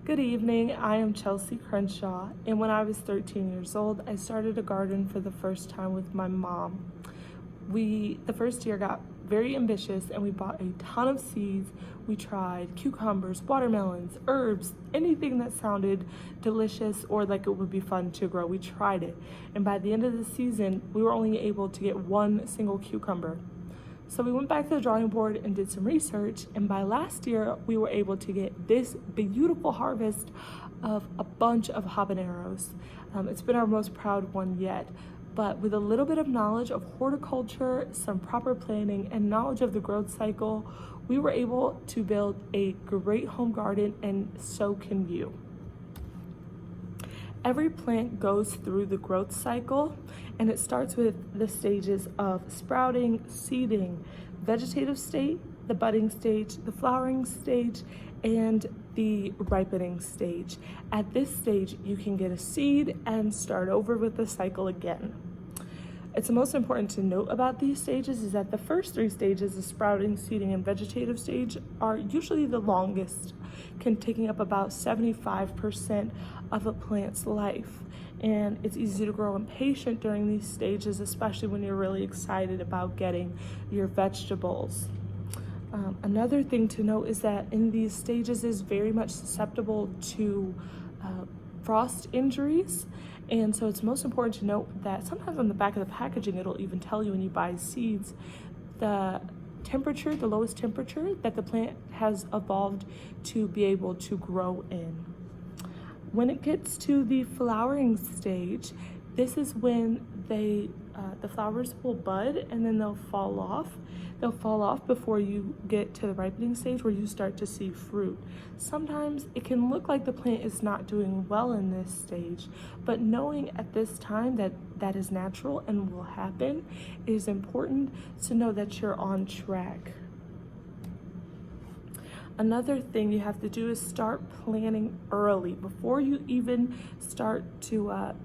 Good evening, I am Chelsea Crenshaw, and when I was 13 years old, I started a garden for the first time with my mom. The first year got very ambitious and we bought a ton of seeds. We tried cucumbers, watermelons, herbs, anything that sounded delicious or like it would be fun to grow. We tried it, and by the end of the season, we were only able to get one single cucumber. So we went back to the drawing board and did some research, and by last year we were able to get this beautiful harvest of a bunch of habaneros. It's been our most proud one yet, but with a little bit of knowledge of horticulture, some proper planning, and knowledge of the growth cycle, we were able to build a great home garden, and so can you. Every plant goes through the growth cycle, and it starts with the stages of sprouting, seeding, vegetative state, the budding stage, the flowering stage, and the ripening stage. At this stage, you can get a seed and start over with the cycle again. It's most important to note about these stages is that the first three stages, the sprouting, seeding, and vegetative stage, are usually the longest, taking up about 75% of a plant's life. And it's easy to grow impatient during these stages, especially when you're really excited about getting your vegetables. Another thing to note is that in these stages is very much susceptible to frost injuries, and so it's most important to note that sometimes on the back of the packaging it'll even tell you when you buy seeds the temperature, the lowest temperature that the plant has evolved to be able to grow in. When it gets to the flowering stage, this is when the flowers will bud and then they'll fall off. They'll fall off before you get to the ripening stage where you start to see fruit. Sometimes it can look like the plant is not doing well in this stage, but knowing at this time that that is natural and will happen, it is important to know that you're on track. Another thing you have to do is start planning early before you even start to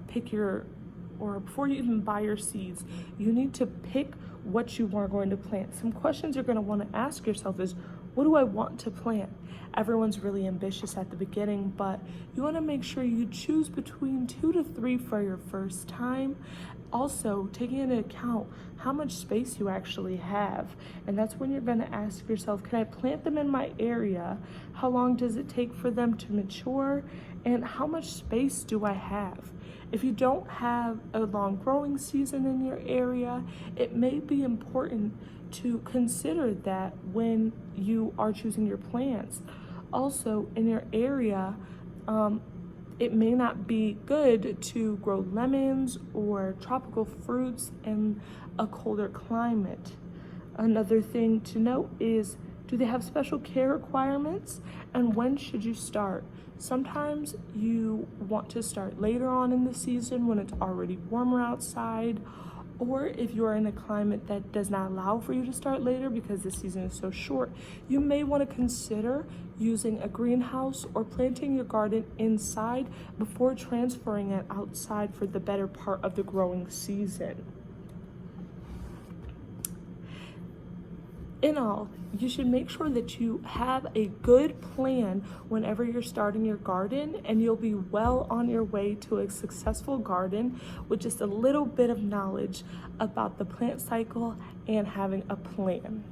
before you even buy your seeds. You need to pick what you are going to plant. Some questions you're going to want to ask yourself is, what do I want to plant? Everyone's really ambitious at the beginning, but you want to make sure you choose between 2 to 3 for your first time. Also, taking into account how much space you actually have. And that's when you're going to ask yourself, can I plant them in my area? How long does it take for them to mature? And how much space do I have? If you don't have a long growing season in your area, it may be important to consider that when you are choosing your plants. Also, in your area, it may not be good to grow lemons or tropical fruits in a colder climate. Another thing to note is, do they have special care requirements, and when should you start? Sometimes you want to start later on in the season when it's already warmer outside, or if you are in a climate that does not allow for you to start later because the season is so short, you may want to consider using a greenhouse or planting your garden inside before transferring it outside for the better part of the growing season. In all, you should make sure that you have a good plan whenever you're starting your garden, and you'll be well on your way to a successful garden with just a little bit of knowledge about the plant cycle and having a plan.